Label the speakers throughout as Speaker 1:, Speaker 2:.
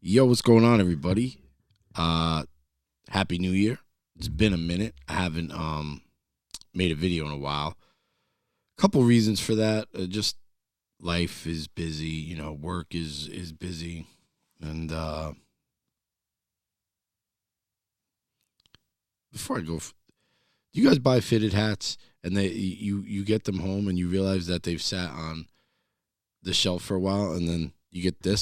Speaker 1: Yo, what's going on, everybody? Uh, Happy New Year. It's been a minute. I haven't made a video in a while. Couple reasons for that. Just life is busy. Work is busy, and before I go, do you guys buy fitted hats and you get them home and you realize that they've sat on the shelf for a while, and then you get the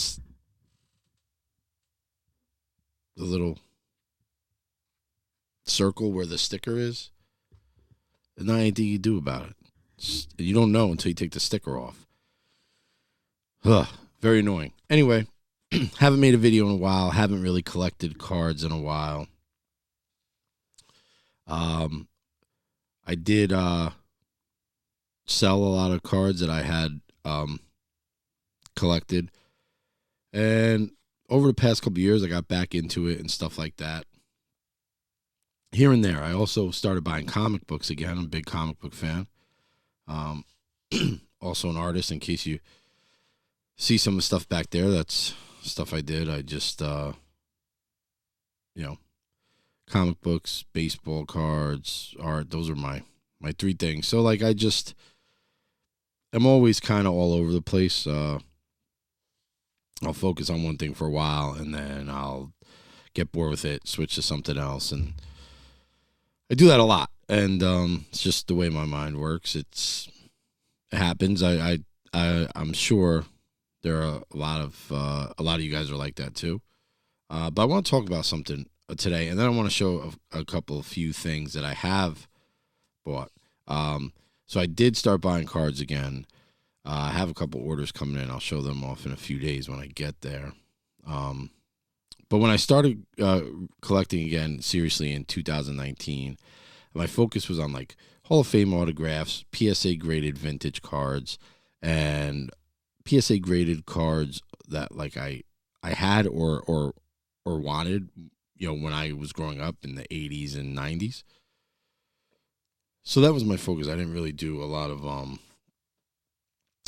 Speaker 1: little circle where the sticker is, and not anything you do about it. You don't know until you take the sticker off. Ugh, very annoying. Anyway, haven't made a video in a while. Haven't really collected cards in a while. Um, I did sell a lot of cards that I had collected, and over the past couple of years, I got back into it and stuff like that. Here and there, I also started buying comic books again. I'm a big comic book fan. Um, Also an artist. In case you see some of the stuff back there, that's stuff I did. I just, comic books, baseball cards, art. Those are my three things. So like, I'm always kind of all over the place. I'll focus on one thing for a while, and then I'll get bored with it, switch to something else, and I do that a lot. And it's just the way my mind works. It happens. I'm sure there are a lot of you guys are like that too. But I want to talk about something today, and then I want to show a few things that I have bought. So I did start buying cards again. I have a couple orders coming in. I'll show them off in a few days when I get there. But when I started collecting again seriously in 2019, my focus was on like Hall of Fame autographs, PSA graded vintage cards, and PSA graded cards that like I had or wanted, when I was growing up in the 80s and 90s. So that was my focus. I didn't really do a lot of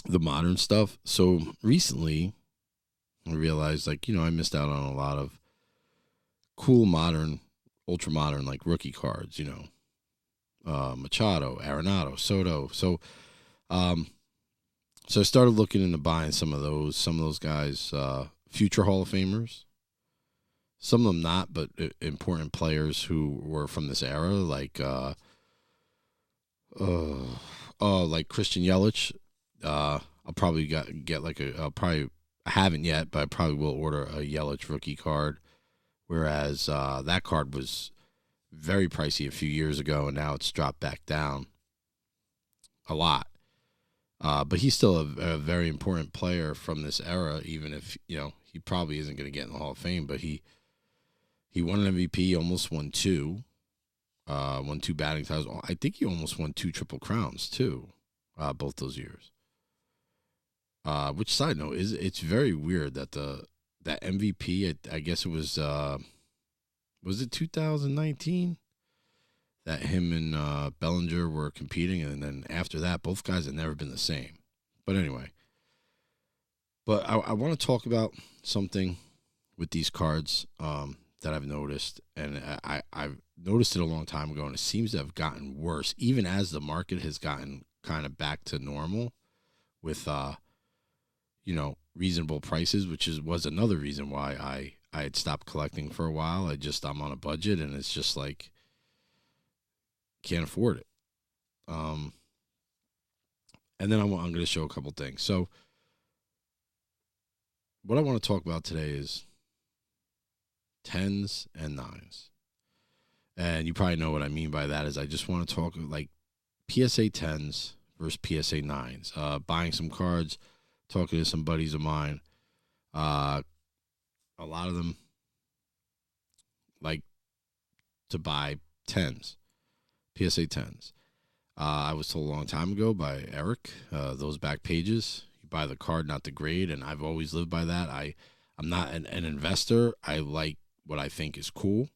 Speaker 1: the modern stuff. So recently I realized I missed out on a lot of cool modern, ultra modern like rookie cards, Machado, Arenado, Soto. So I started looking into buying some of those guys, future Hall of Famers. Some of them not, but important players who were from this era, like like Christian Yelich. I'll probably get like I haven't yet, but I probably will order a Yelich rookie card. Whereas that card was very pricey a few years ago, and now it's dropped back down a lot. But he's still a very important player from this era, even if he probably isn't going to get in the Hall of Fame. But he won an MVP, almost won two batting titles. I think he almost won 2 Triple Crowns too, both those years. Which, side note, it's very weird that that MVP, I guess it was it 2019 that him and Bellinger were competing, and then after that, both guys have never been the same. But anyway, I want to talk about something with these cards that I've noticed, and I've noticed it a long time ago, and it seems to have gotten worse, even as the market has gotten kind of back to normal with reasonable prices, which was another reason why I had stopped collecting for a while. I'm on a budget, and it's just like can't afford it. And then I'm going to show a couple things. So what I want to talk about today is 10s and 9s. And you probably know what I mean by that is I just want to talk like PSA 10s versus PSA 9s. Buying some cards, talking to some buddies of mine. A lot of them like to buy 10s, PSA 10s. I was told a long time ago by Eric, those back pages, you buy the card, not the grade, and I've always lived by that. I'm not an investor. I like what I think is cool.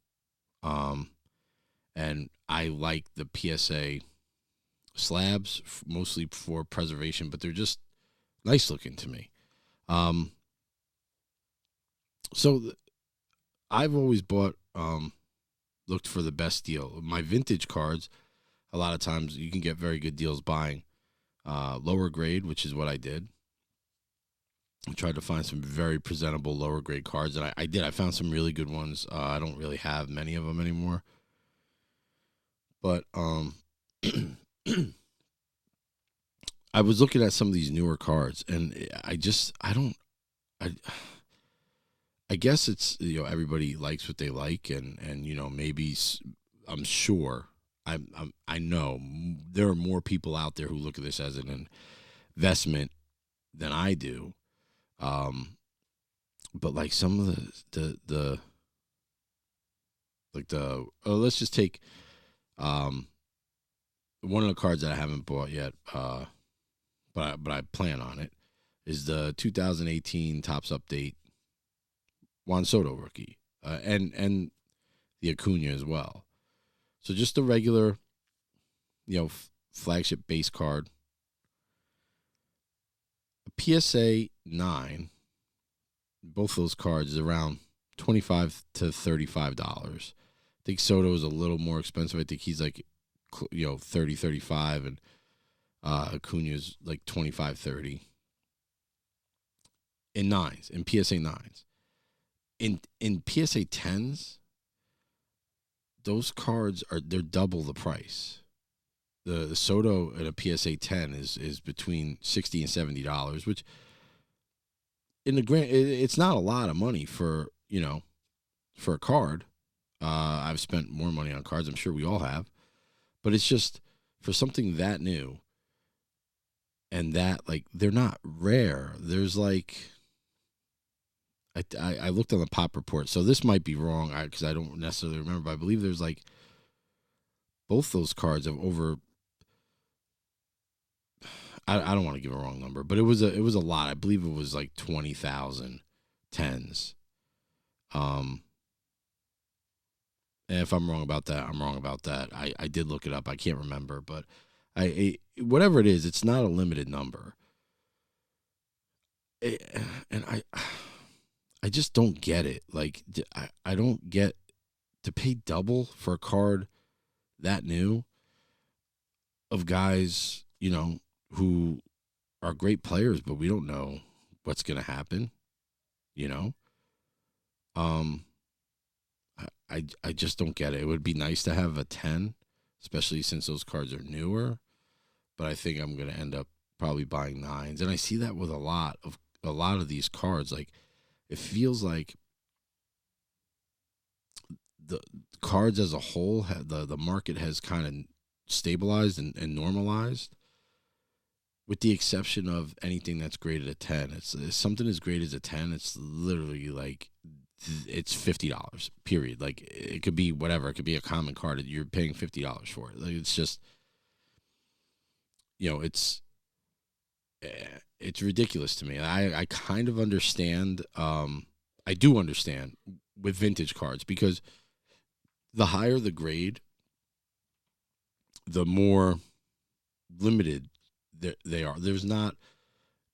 Speaker 1: And I like the PSA slabs mostly for preservation, but they're just nice looking to me. So I've always looked for the best deal. My vintage cards, a lot of times you can get very good deals buying lower grade, which is what I did. I tried to find some very presentable lower grade cards, and I did. I found some really good ones. I don't really have many of them anymore, but I was looking at some of these newer cards, and I don't I I guess it's everybody likes what they like, and maybe I'm sure I know there are more people out there who look at this as an investment than I do. Um, but like some of the like the let's just take um one of the cards that I haven't bought yet, but I plan on it is the 2018 Topps Update Juan Soto rookie, and the Acuna as well. So just the regular, flagship base card, a PSA 9. Both those cards is around $25 to $35. I think Soto is a little more expensive. I think he's like 30, 35, and Acuna is like 25, 30 in nines, in PSA 9s. In PSA 10s, those cards they're double the price. The Soto at a PSA 10 is between $60 and $70, which in the grand it's not a lot of money for for a card. I've spent more money on cards. I'm sure we all have, but it's just for something that new and that like they're not rare. There's like I looked on the pop report, so this might be wrong because I don't necessarily remember. But I believe there's like both those cards have over. I don't want to give a wrong number, but it was a lot. I believe it was like 20,000 10s. And if I'm wrong about that, I'm wrong about that. I did look it up. I can't remember, but whatever it is, it's not a limited number. And I just don't get it. Like I don't get to pay double for a card that new of guys, who are great players, but we don't know what's going to happen, you know? Um I just don't get it. It would be nice to have a 10, especially since those cards are newer, but I think I'm going to end up probably buying nines. And I see that with a lot of these cards. Like it feels like the cards as a whole, the market has kind of stabilized and normalized, with the exception of anything that's graded a 10. It's something as great as a 10. It's literally like it's $50. Period. Like it could be whatever. It could be a common card. You're paying $50 for it. Like it's just you know it's it's ridiculous to me. I kind of understand. I do understand with vintage cards because the higher the grade, the more limited they are. There's not,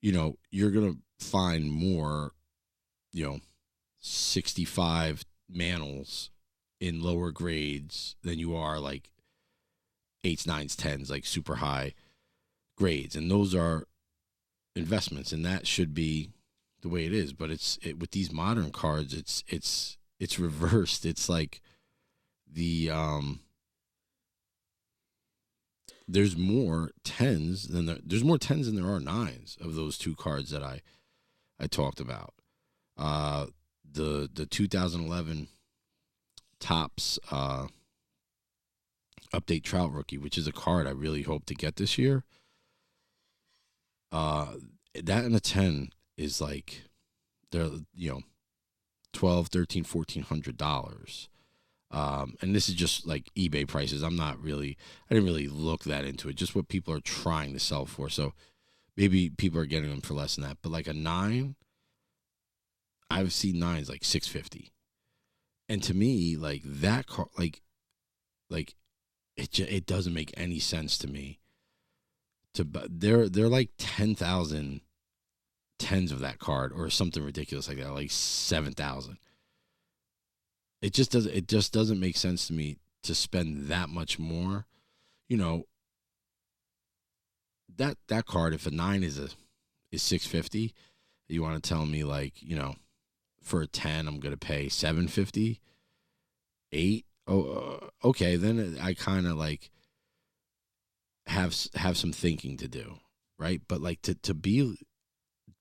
Speaker 1: you're going to find more, 65 Manals in lower grades than you are like eights, nines, tens, like super high grades. And those are investments, and that should be the way it is. But with these modern cards, it's reversed. It's like the there's more tens there's more tens than there are nines of those two cards that I talked about. The 2011 Topps Update Trout rookie, which is a card I really hope to get this year. That and a 10 is like they're 12, 13, $1,400. And this is just like eBay prices. I didn't really look that into it. Just what people are trying to sell for. So maybe people are getting them for less than that. But like a 9, I've seen 9s like $650. And to me, like that car, like it doesn't make any sense to me. They're like 10,000 10s of that card or something ridiculous like that, like 7,000. It just doesn't make sense to me to spend that much more. You know, that card, if a 9 is 650, you want to tell me, like, for a 10 I'm going to pay 750, 8. Oh, okay, then I kind of like have some thinking to do, right? But like to be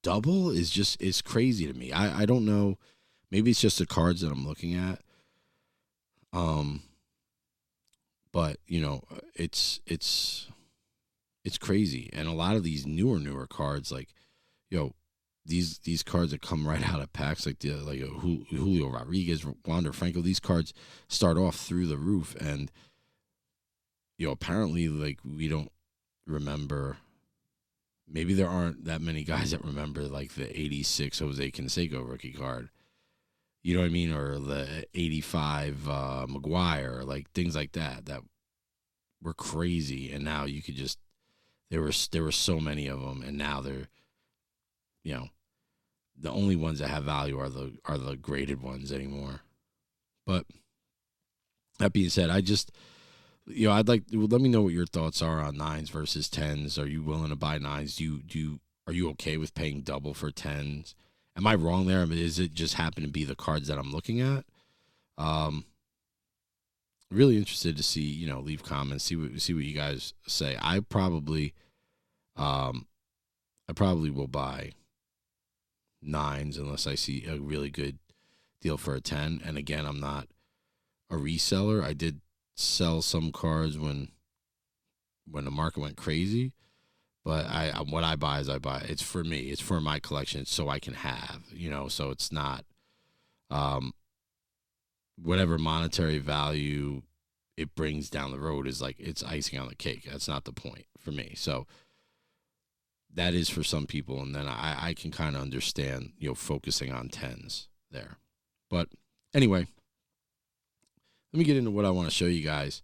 Speaker 1: double is crazy to me. I don't know. Maybe it's just the cards that I'm looking at. Um, but it's crazy, and a lot of these newer cards, like, these cards that come right out of packs, like Julio Rodriguez, Wander Franco. These cards start off through the roof, and apparently, like, we don't remember. Maybe there aren't that many guys that remember, like, the '86 Jose Canseco rookie card. You know what I mean? Or the '85 McGuire, like things like that were crazy. And now you could just there were so many of them, and now they're you know the only ones that have value are the graded ones anymore. But that being said, I just I'd like, let me know what your thoughts are on 9s versus 10s. Are you willing to buy 9s? Are you okay with paying double for 10s? Am I wrong there? I mean, is it just happen to be the cards that I'm looking at? Really interested to see, leave comments, see what you guys say. I probably will buy 9s unless I see a really good deal for a 10. And again, I'm not a reseller. I did sell some cards when the market went crazy, but what I buy is I buy. It's for me. It's for my collection. It's so I can have, so it's not whatever monetary value it brings down the road is like, it's icing on the cake. That's not the point for me. So that is for some people, and then I can kind of understand, focusing on 10s there. But anyway, let me get into what I want to show you guys.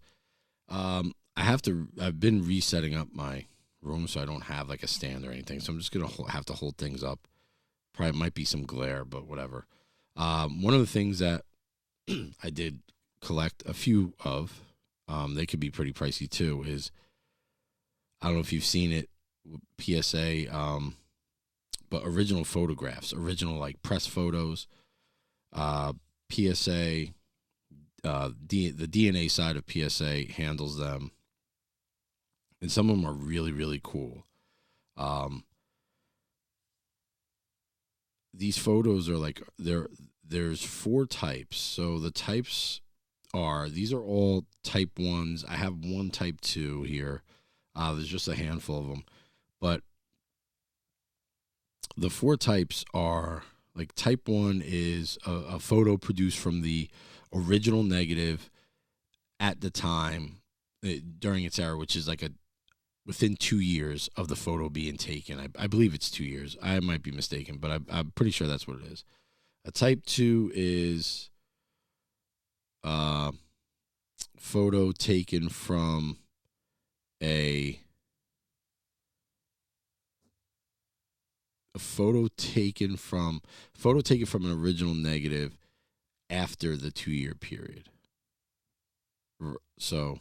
Speaker 1: I've been resetting up my room, so I don't have like a stand or anything. So I'm just going to have to hold things up. Probably might be some glare, but whatever. One of the things that I did collect a few of, they could be pretty pricey too, is, I don't know if you've seen it, PSA, but original photographs, original like press photos, PSA, the DNA side of PSA handles them, and some of them are really, really cool. These photos are like, there's 4 types. So the types these are all type 1s. I have one type 2 here. There's just a handful of them, but the 4 types are, like, type 1 is a photo produced from the original negative at the time, during its era, which is like within 2 years of the photo being taken. I believe it's 2 years. I might be mistaken, but I'm pretty sure that's what it is. A type 2 is photo taken from a photo taken from an original negative after the 2-year period. So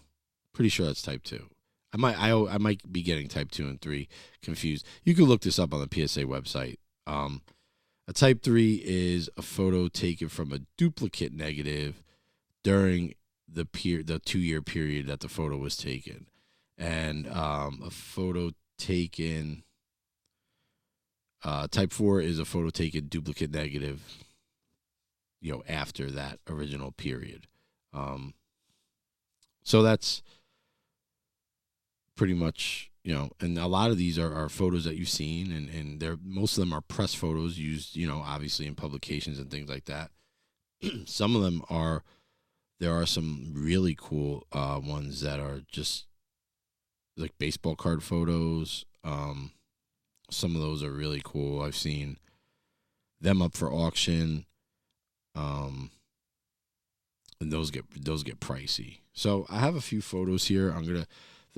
Speaker 1: pretty sure that's type 2. I might be getting type 2 and 3 confused. You can look this up on the PSA website. A type 3 is a photo taken from a duplicate negative during the 2-year period that the photo was taken, and a photo taken. Type 4 is a photo taken duplicate negative, after that original period. So that's pretty much, and a lot of these are photos that you've seen, and most of them are press photos used, obviously in publications and things like that. Some of them there are some really cool ones that are just like baseball card photos. Some of those are really cool. I've seen them up for auction, and those get pricey. So I have a few photos here.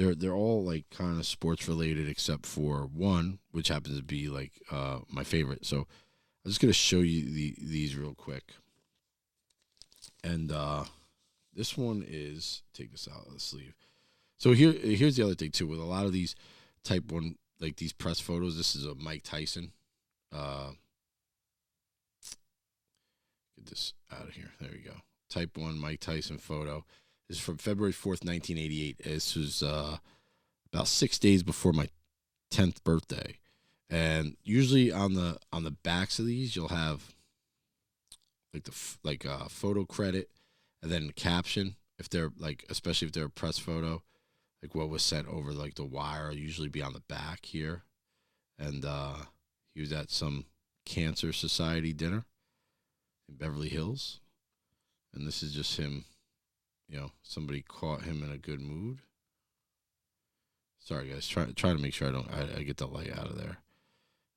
Speaker 1: they're all like kind of sports related except for one, which happens to be like my favorite. So I'm just gonna show you these real quick. And this one is, take this out of the sleeve. So here's the other thing too. With a lot of these type one, like these press photos, this is a Mike Tyson. Get this out of here. There we go. Type 1 Mike Tyson photo. This is from February 4th, 1988. This was about 6 days before my 10th birthday. And usually on the backs of these, you'll have like a photo credit and then a caption. If they're like, especially if they're a press photo, like what was sent over like the wire, will usually be on the back here. And he was at some Cancer Society dinner in Beverly Hills. And this is just him, somebody caught him in a good mood. Sorry guys, try to make sure I get the light out of there.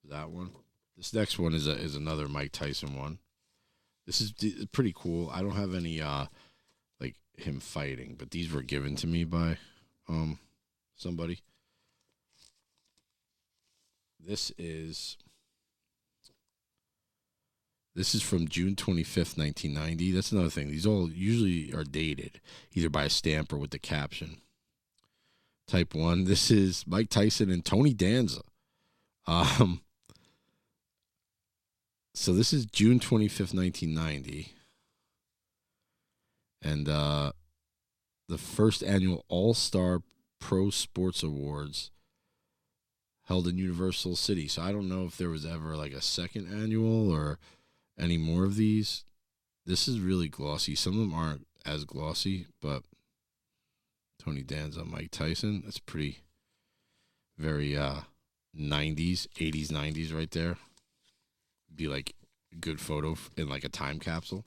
Speaker 1: That one. This next one is another Mike Tyson one. This is pretty cool. I don't have any like him fighting, but these were given to me by somebody. This is from June 25th, 1990. That's another thing. These all usually are dated, either by a stamp or with the caption. Type 1. This is Mike Tyson and Tony Danza. So this is June 25th, 1990. And the first annual All-Star Pro Sports Awards held in Universal City. So I don't know if there was ever like a second annual or any more of these. This is really glossy. Some of them aren't as glossy, but Tony Danza, Mike Tyson, that's pretty, very 90s, 80s, 90s right there. Be like a good photo in like a time capsule.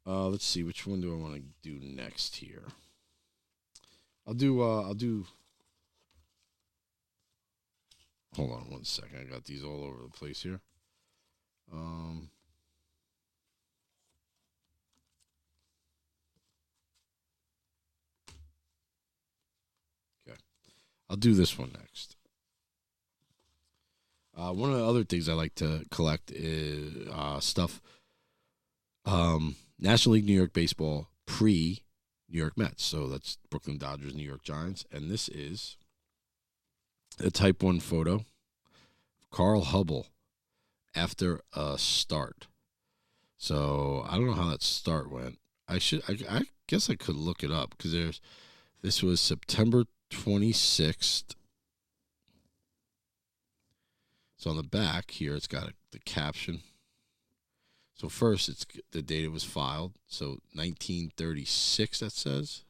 Speaker 1: Let's see, which one do I want to do next here? I'll do hold on one second. I got these all over the place here. Okay. I'll do this one next. One of the other things I like to collect is stuff. National League New York Baseball pre New York Mets. So that's Brooklyn Dodgers, New York Giants. And this is a Type 1 photo. Carl Hubble after a start. So I don't know how that start went. I guess I could look it up because this was September 26th. So on the back here, it's got the caption. So first, it's the date it was filed. So 1936, that says,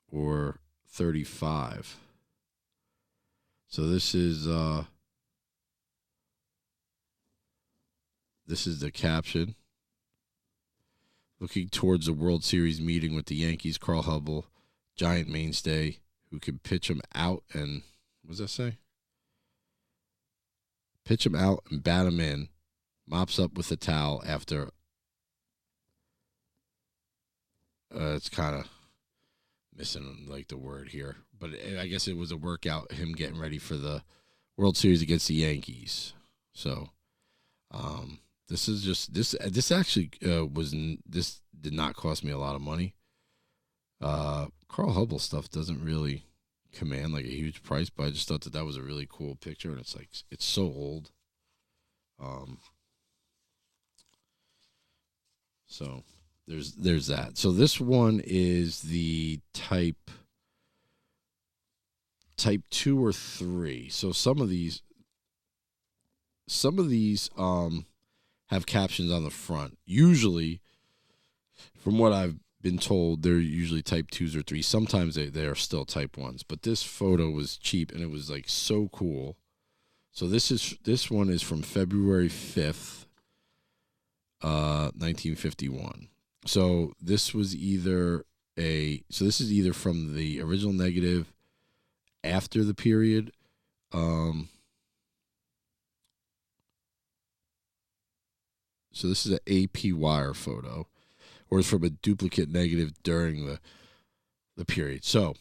Speaker 1: or 35. So this is the caption. Looking towards the World Series meeting with the Yankees, Carl Hubble, Giant mainstay, who can pitch him out and, what does that say? Pitch him out and bat him in. Mops up with a towel after. It's kind of missing like the word here, but I guess it was a workout. Him getting ready for the World Series against the Yankees. So, this is just this. This actually this did not cost me a lot of money. Carl Hubble stuff doesn't really command like a huge price, but I just thought that was a really cool picture, and it's like it's so old. So there's that. So this one is the type 2 or 3. So some of these have captions on the front. Usually, from what I've been told, they're usually type 2s or 3s. Sometimes they are still type 1s. But this photo was cheap and it was like so cool. So this one is from February 5th. 1951. So this is either from the original negative after the period. So this is an AP Wire photo or is from a duplicate negative during the period. So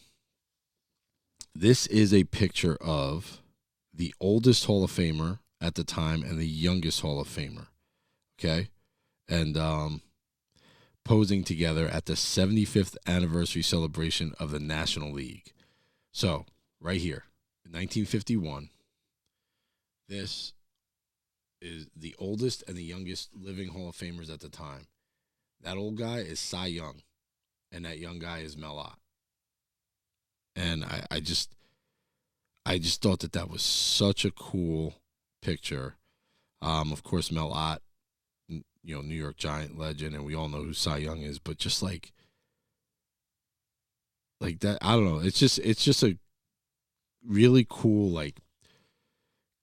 Speaker 1: this is a picture of the oldest Hall of Famer at the time and the youngest Hall of Famer. Okay, and posing together at the 75th anniversary celebration of the National League. So right here, in 1951, this is the oldest and the youngest living Hall of Famers at the time. That old guy is Cy Young, and that young guy is Mel Ott. And I just thought that was such a cool picture. Of course, Mel Ott, New York Giant legend, and we all know who Cy Young is. But just like that, I don't know. It's just a really cool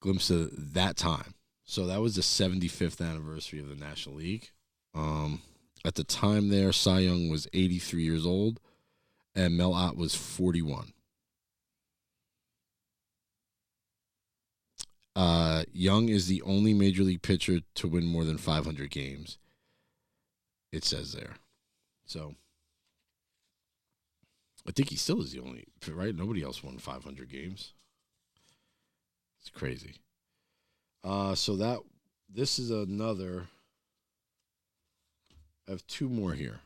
Speaker 1: glimpse of that time. So that was the 75th anniversary of the National League. At the time there, Cy Young was 83 years old, and Mel Ott was 41. Young is the only major league pitcher to win more than 500 games. It says there. So I think he still is the only, right? Nobody else won 500 games. It's crazy. So this is another. I have two more here.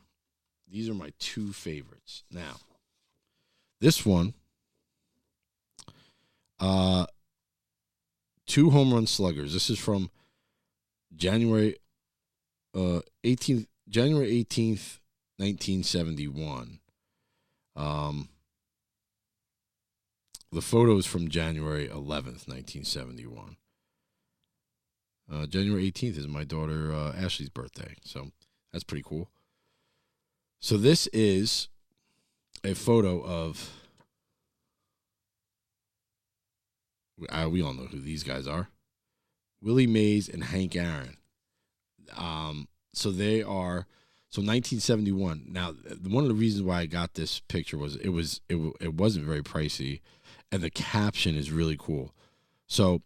Speaker 1: These are my two favorites. Now, this one, two home run sluggers. This is from January 18th, 1971. The photo is from January 11th, 1971. January 18th is my daughter Ashley's birthday, so that's pretty cool. So this is a photo of, we all know who these guys are, Willie Mays and Hank Aaron. So they are, 1971. Now, one of the reasons why I got this picture was it wasn't very pricey, and the caption is really cool. So,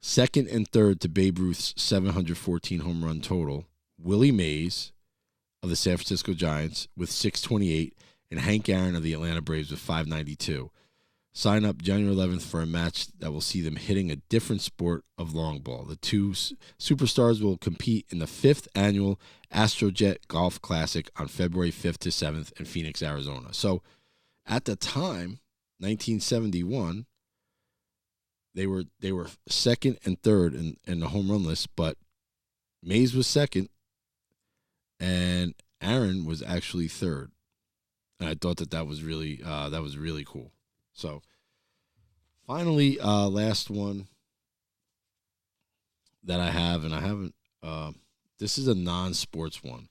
Speaker 1: second and third to Babe Ruth's 714 home run total, Willie Mays of the San Francisco Giants with 628, and Hank Aaron of the Atlanta Braves with 592. Sign up January 11th for a match that will see them hitting a different sport of long ball. The two superstars will compete in the 5th annual Astrojet Golf Classic on February 5th to 7th in Phoenix, Arizona. So at the time, 1971, they were second and third in the home run list, but Mays was second, and Aaron was actually third. And I thought that was really cool. So, finally, last one that I have, and I haven't. This is a non-sports one,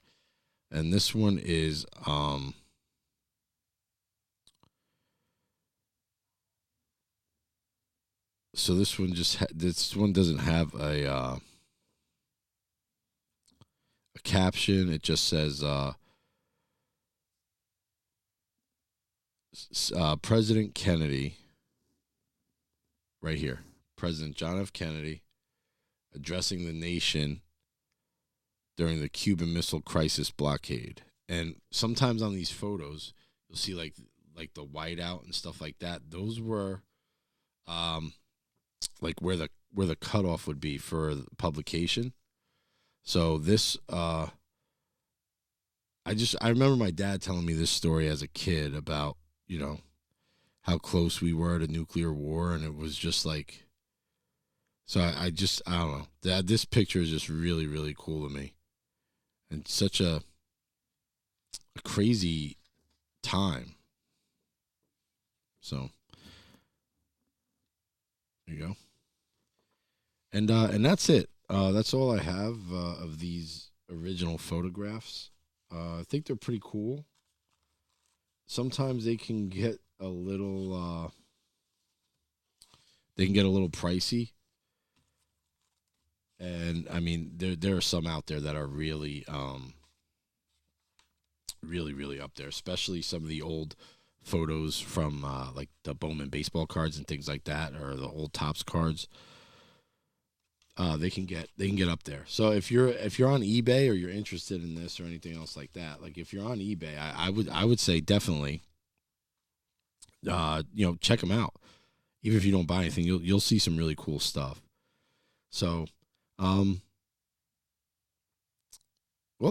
Speaker 1: and this one is so this one this one doesn't have a caption. It just says President Kennedy, right here. President John F. Kennedy addressing the nation during the Cuban Missile Crisis blockade. And sometimes on these photos, you'll see like the whiteout and stuff like that. Those were like where the cutoff would be for the publication. So this I remember my dad telling me this story as a kid about, how close we were to nuclear war, and it was just like, so I don't know. This picture is just really, really cool to me, and such a crazy time. So there you go, and that's it. That's all I have of these original photographs. I think they're pretty cool. Sometimes they can get a little pricey, and I mean there are some out there that are really really up there, especially some of the old photos from like the Bowman baseball cards and things like that, or the old Topps cards. they can get up there. So if you're on eBay or you're interested in this or anything else like that, like if you're on eBay, I would say definitely, check them out. Even if you don't buy anything, you'll see some really cool stuff. So, well,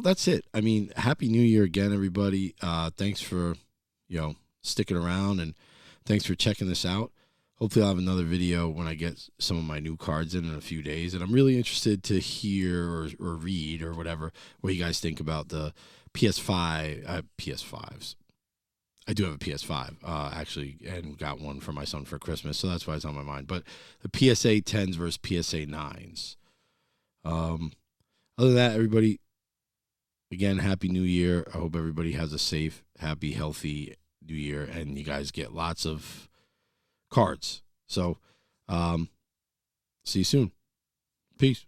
Speaker 1: that's it. I mean, Happy New Year again, everybody. Thanks for, sticking around, and thanks for checking this out. Hopefully I'll have another video when I get some of my new cards in a few days. And I'm really interested to hear or read or whatever, what you guys think about the PS5s. I do have a PS5, actually, and got one for my son for Christmas, so that's why it's on my mind. But the PSA 10s versus PSA 9s. Other than that, everybody, again, Happy New Year. I hope everybody has a safe, happy, healthy New Year, and you guys get lots of cards. So, see you soon. Peace.